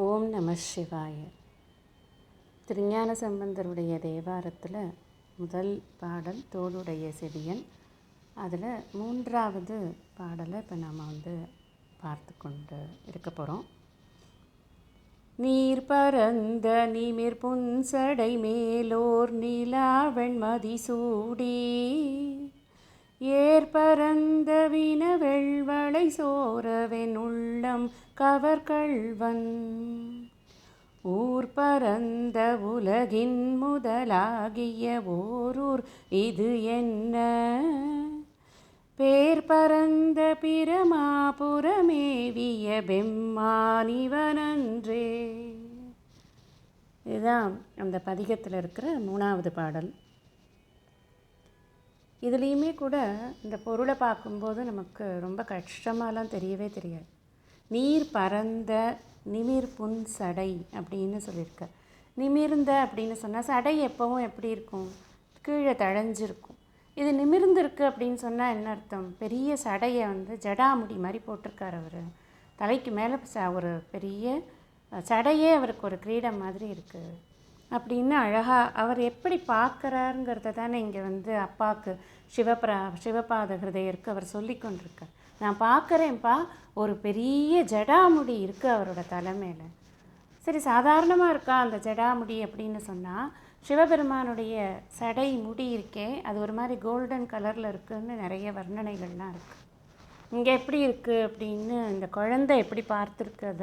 ஓம் நம சிவாய. திருஞான சம்பந்தருடைய தேவாரத்தில் முதல் பாடல் தோளுடைய செடியன். அதில் மூன்றாவது பாடலை இப்போ நாம் பார்த்து கொண்டு இருக்க போகிறோம். நீர் பரந்த நிமிர் புன்சடை மேலோர் நிலாவெண்மதி சூடி ஏற்பரந்த வினவெள்வளை சோரவென் உள்ளம் கவர்கள்வன் ஊர் பரந்த உலகின் முதலாகிய ஓரூர் இது என்ன பேர் பரந்த பிரமாபுரமேவிய பெம்மானிவனன்றே. இதுதான் அந்த பதிகத்தில் இருக்கிற மூணாவது பாடல். இதுலேயுமே கூட இந்த பொருளை பார்க்கும்போது நமக்கு ரொம்ப கஷ்டமாலாம் தெரியவே தெரியாது. நீர் பரந்த நிமிர் புன் சடை அப்படின்னு சொல்லியிருக்க. நிமிர்ந்த அப்படின்னு சொன்னால் சடை எப்போவும் எப்படி இருக்கும்? கீழே தழைஞ்சிருக்கும். இது நிமிர்ந்திருக்கு அப்படின்னு சொன்னால் என்ன அர்த்தம்? பெரிய சடையை ஜடாமுடி மாதிரி போட்டிருக்கார் அவர். தலைக்கு மேலே ஒரு பெரிய சடையே அவருக்கு ஒரு கிரீடம் மாதிரி இருக்குது அப்படின்னு அழகாக அவர் எப்படி பார்க்குறாருங்கிறத தானே இங்கே அப்பாவுக்கு சிவபாத ஹிருதயருக்கு அவர் சொல்லி கொண்டிருக்கார். நான் பார்க்குறேன்ப்பா, ஒரு பெரிய ஜடாமுடி இருக்குது அவரோட தலைமையில். சரி, சாதாரணமாக இருக்கா அந்த ஜடாமுடி அப்படின்னு சொன்னால், சிவபெருமானுடைய சடை முடி இருக்கே அது ஒரு மாதிரி கோல்டன் கலரில் இருக்குதுன்னு நிறைய வர்ணனைகள்லாம் இருக்குது. இங்கே எப்படி இருக்குது அப்படின்னு, இந்த குழந்தை எப்படி பார்த்துருக்கத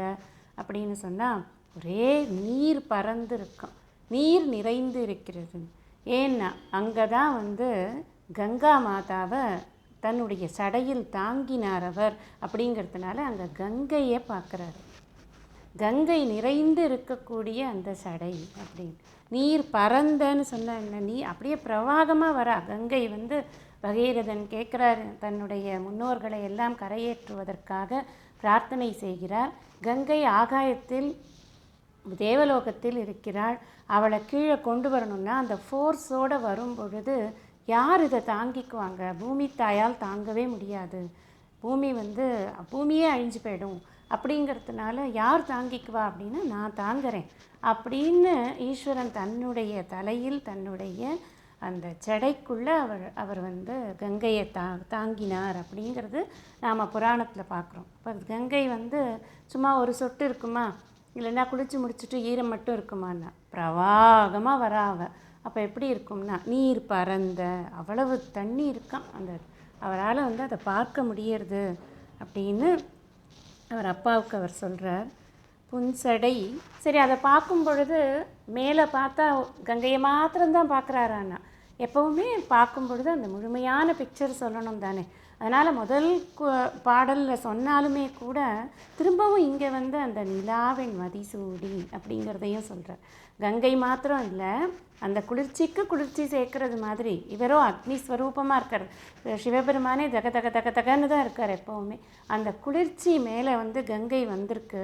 அப்படின்னு சொன்னால், ஒரே நீர் பறந்து இருக்கும், நீர் நிறைந்து இருக்கிறது. ஏன்னா அங்கே தான் கங்கா மாதாவை தன்னுடைய சடையில் தாங்கினார் அவர். அப்படிங்கிறதுனால அங்கே கங்கையை பார்க்குறாரு. கங்கை நிறைந்து இருக்கக்கூடிய அந்த சடை அப்படின்னு. நீர் பரந்தன்னு சொன்ன என்ன, நீ அப்படியே பிரவாகமாக வரா கங்கை. பகீரதன் கேட்குறார், தன்னுடைய முன்னோர்களை எல்லாம் கரையேற்றுவதற்காக பிரார்த்தனை செய்கிறார். கங்கை ஆகாயத்தில் தேவலோகத்தில் இருக்கிறாள். அவளை கீழே கொண்டு வரணும்னா அந்த ஃபோர்ஸோடு வரும் பொழுது யார் இதை தாங்கிக்குவாங்க? பூமி தாயால் தாங்கவே முடியாது. பூமியே அழிஞ்சு போயிடும். அப்படிங்கிறதுனால யார் தாங்கிக்குவா அப்படின்னா, நான் தாங்குறேன் அப்படின்னு ஈஸ்வரன் தன்னுடைய தலையில் தன்னுடைய அந்த ஜடைக்குள்ளே அவர் கங்கையை தாங்கினார் அப்படிங்கிறது நாம் புராணத்தில் பார்க்குறோம். இப்போ கங்கை சும்மா ஒரு சொட்டு இருக்குமா? இல்லைன்னா குளித்து முடிச்சுட்டு ஈரம் மட்டும் இருக்குமான்னா, பிரவாகமாக வராவ. அப்போ எப்படி இருக்கும்னா, நீர் பரந்த அவ்வளவு தண்ணி இருக்கான் அந்த அவரால் அதை பார்க்க முடியறது அப்படின்னு அவர் அப்பாவுக்கு அவர் சொல்கிறார். புன்சடை. சரி, அதை பார்க்கும் பொழுது மேலே பார்த்தா கங்கையை மாத்திரம்தான் பார்க்குறாரான்னா, எப்போவுமே பார்க்கும் பொழுது அந்த முழுமையான பிக்சர் சொல்லணும் தானே. அதனால் முதல் பாடலில் சொன்னாலுமே கூட திரும்பவும் இங்கே அந்த நிலாவின் மதிசூடி அப்படிங்கிறதையும் சொல்கிறார். கங்கை மாத்திரம் இல்லை, அந்த குளிர்ச்சிக்கு குளிர்ச்சி சேர்க்கறது மாதிரி இவரோ அக்னி ஸ்வரூபமாக இருக்கார். சிவபெருமானே தக தக தக தகன்னு தான் இருக்கார் எப்போவுமே. அந்த குளிர்ச்சி மேலே கங்கை வந்திருக்கு,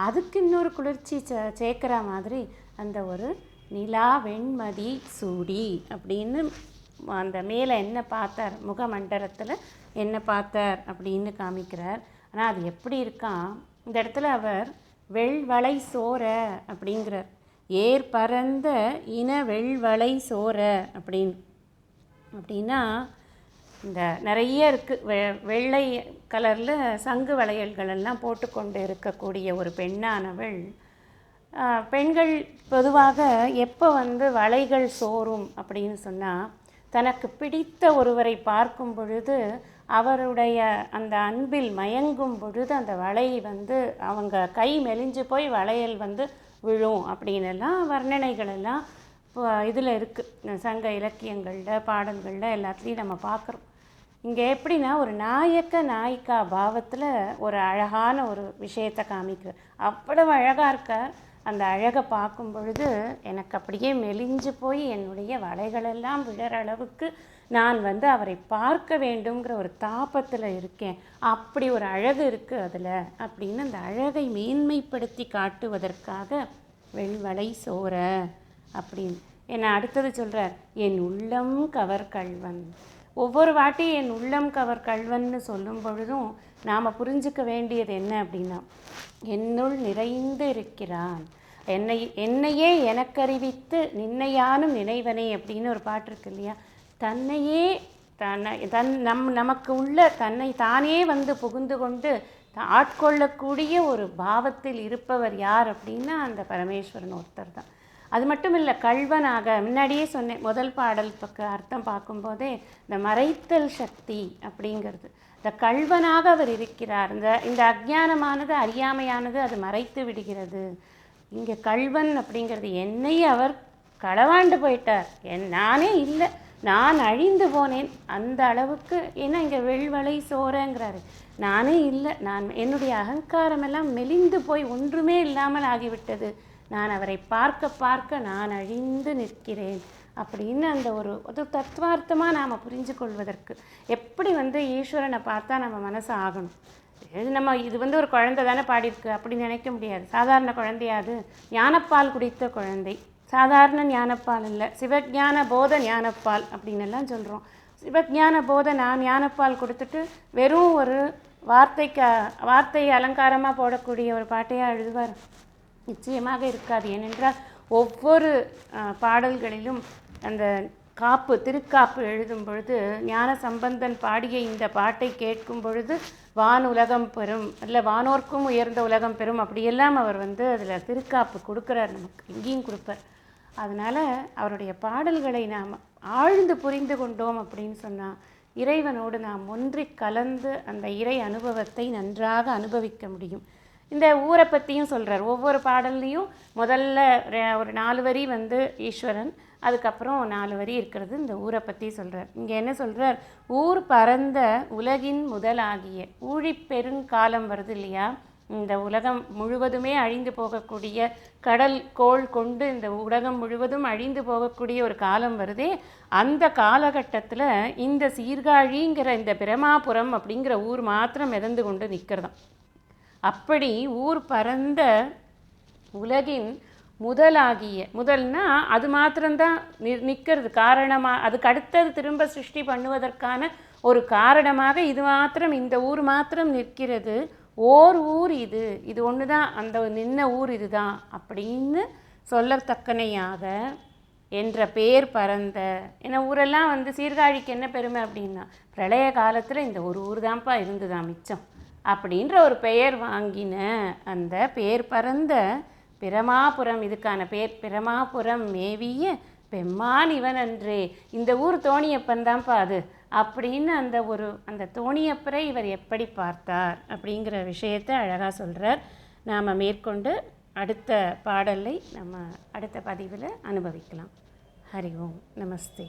அதுக்கு இன்னொரு குளிர்ச்சி சேர்க்குற மாதிரி அந்த ஒரு நிலா வெண்மதி சூடி அப்படின்னு அந்த மேலே என்ன பார்த்தார், முகமண்டலத்தில் என்ன பார்த்தார் அப்படின்னு காமிக்கிறார். ஆனால் அது எப்படி இருக்கான், இந்த இடத்துல அவர் வெள்வளை சோர அப்படிங்கிறார். ஏர் பரந்த இன வெள்வளை சோர அப்படின்னா இந்த நிறைய இருக்குது. வெள்ளை கலரில் சங்கு வளையல்களெல்லாம் போட்டுக்கொண்டு இருக்கக்கூடிய ஒரு பெண்ணானவள். பெண்கள் பொதுவாக எப்போ வளைகள் சோறும் அப்படின்னு சொன்னால், தனக்கு பிடித்த ஒருவரை பார்க்கும் பொழுது அவருடைய அந்த அன்பில் மயங்கும் பொழுது அந்த வளை அவங்க கை மெலிஞ்சு போய் வளையல் விழும் அப்படின்னெல்லாம் வர்ணனைகளெல்லாம் இதில் இருக்குது. சங்க இலக்கியங்களில் பாடல்களில் எல்லாத்துலேயும் நம்ம பார்க்குறோம். இங்கே எப்படின்னா, ஒரு நாயிக்கா பாவத்தில் ஒரு அழகான ஒரு விஷயத்தை காமிக்கிறார். அவ்வளவு அழகாக இருக்கார். அந்த அழகை பார்க்கும் பொழுது எனக்கு அப்படியே மெலிஞ்சு போய் என்னுடைய வலைகளெல்லாம் விழற அளவுக்கு நான் அவரை பார்க்க வேண்டுங்கிற ஒரு தாபத்தில் இருக்கேன். அப்படி ஒரு அழகு இருக்குது அதில் அப்படின்னு அந்த அழகை மேன்மைப்படுத்தி காட்டுவதற்காக வெள்வளை சோர அப்படின்னு என்னை அடுத்தது சொல்கிறார். என் உள்ளம் கவர் கள்வன். ஒவ்வொரு வாட்டி என் உள்ளம் கவர் கள்வன்னு சொல்லும் பொழுதும் நாம் புரிஞ்சுக்க வேண்டியது என்ன அப்படின்னா, என்னுள் நிறைந்து இருக்கிறான், என்னையே எனக்கறிவித்து நின்னையானும் நினைவனே அப்படின்னு ஒரு பாட்டு இருக்கு இல்லையா? தன்னையே நமக்கு உள்ள தன்னை தானே வந்து புகுந்து கொண்டு ஆட்கொள்ளக்கூடிய ஒரு பாவத்தில் இருப்பவர் யார் அப்படின்னா அந்த பரமேஸ்வரன் ஒருத்தர் தான். அது மட்டும் இல்லை, கள்வனாக முன்னாடியே சொன்னேன், முதல் பாடல் அர்த்தம் பார்க்கும்போதே இந்த மறைத்தல் சக்தி அப்படிங்கிறது, இந்த கள்வனாக அவர் இருக்கிறார். இந்த அஞ்ஞானமானது அறியாமையானது அது மறைத்து விடுகிறது. இங்கே கள்வன் அப்படிங்கிறது என்னை அவர் களவாண்டு போயிட்டார், நானே இல்லை, நான் அழிந்து போனேன் அந்த அளவுக்கு. ஏன்னா இங்கே வெள்வளை சோரங்கிறாரு, நானே இல்லை, என்னுடைய அகங்காரமெல்லாம் மெலிந்து போய் ஒன்றுமே இல்லாமல் ஆகிவிட்டது, நான் அவரை பார்க்க பார்க்க நான் அழிந்து நிற்கிறேன் அப்படின்னு அந்த ஒரு தத்துவார்த்தமாக நாம் புரிஞ்சு கொள்வதற்கு எப்படி ஈஸ்வரனை பார்த்தா நம்ம மனசு ஆகணும். இது ஒரு குழந்தை தானே பாடியிருக்கு அப்படி நினைக்க முடியாது. சாதாரண குழந்தையாது, ஞானப்பால் குடித்த குழந்தை, சாதாரண ஞானப்பால் இல்லை, சிவஞான போத ஞானப்பால் அப்படின்னு எல்லாம் சொல்கிறோம். சிவஞான போத ஞானப்பால் கொடுத்துட்டு வெறும் ஒரு வார்த்தை அலங்காரமாக போடக்கூடிய ஒரு பாட்டையாக எழுதுவார்? நிச்சயமாக இருக்காது. ஏனென்றால் ஒவ்வொரு பாடல்களிலும் அந்த திருக்காப்பு எழுதும் பொழுது ஞான சம்பந்தன் பாடிய இந்த பாட்டை கேட்கும் பொழுது வான் உலகம் பெறும், இல்லை வானோர்க்கும் உயர்ந்த உலகம் பெறும், அப்படியெல்லாம் அவர் அதில் திருக்காப்பு கொடுக்குறார், நமக்கு எங்கேயும் கொடுப்பார். அதனால் அவருடைய பாடல்களை நாம் ஆழ்ந்து புரிந்து கொண்டோம் அப்படின்னு சொன்னால் இறைவனோடு நாம் ஒன்றி கலந்து அந்த இறை அனுபவத்தை நன்றாக அனுபவிக்க முடியும். இந்த ஊரை பற்றியும் சொல்கிறார். ஒவ்வொரு பாடல்லையும் முதல்ல ஒரு 4 வரி ஈஸ்வரன், அதுக்கப்புறம் 4 வரி இருக்கிறது இந்த ஊரை பற்றி சொல்கிறார். இங்கே என்ன சொல்கிறார்? ஊர் பரந்த உலகின் முதலாகிய ஊழிப்பெருங்காலம் வருது இல்லையா? இந்த உலகம் முழுவதுமே அழிந்து போகக்கூடிய, கடல் கோள் கொண்டு இந்த உலகம் முழுவதும் அழிந்து போகக்கூடிய ஒரு காலம் வருதே, அந்த காலகட்டத்தில் இந்த சீர்காழிங்கிற இந்த பிரமாபுரம் அப்படிங்கிற ஊர் மாத்திரம் மிதந்து கொண்டு நிற்கிறதாம். அப்படி ஊர் பரந்த உலகின் முதலாகிய, முதல்னா அது மாத்திரம்தான் நிற்கிறது காரணமாக, அதுக்கு அடுத்தது திரும்ப சிருஷ்டி பண்ணுவதற்கான ஒரு காரணமாக இது மாத்திரம், இந்த ஊர் மாத்திரம் நிற்கிறது. ஓர் ஊர் இது ஒன்று தான், அந்த நின்ன ஊர் இதுதான் அப்படின்னு சொல்லத்தக்கனையாக என்ற பேர் பரந்த. ஏன்னா ஊரெல்லாம் சீர்காழிக்கு என்ன பெருமை அப்படின்னா, பிரளய காலத்தில் இந்த ஒரு ஊர் தான்ப்பா இருந்துதான் மிச்சம் அப்படின்ற ஒரு பெயர் வாங்கின அந்த பேர் பரந்த பிரமாபுரம், இதுக்கான பேர் பிரமாபுரம் மேவிய பெம்மான் இவன் அன்றே, இந்த ஊர் தோணியப்பன் தான்ப்பா அது அப்படின்னு அந்த தோணியப்பரை இவர் எப்படி பார்த்தார் அப்படிங்கிற விஷயத்தை அழகாக சொல்கிறார். நாம் மேற்கொண்டு அடுத்த பாடலை நம்ம அடுத்த பதிவில் அனுபவிக்கலாம். ஹரி ஓம் நமஸ்தே.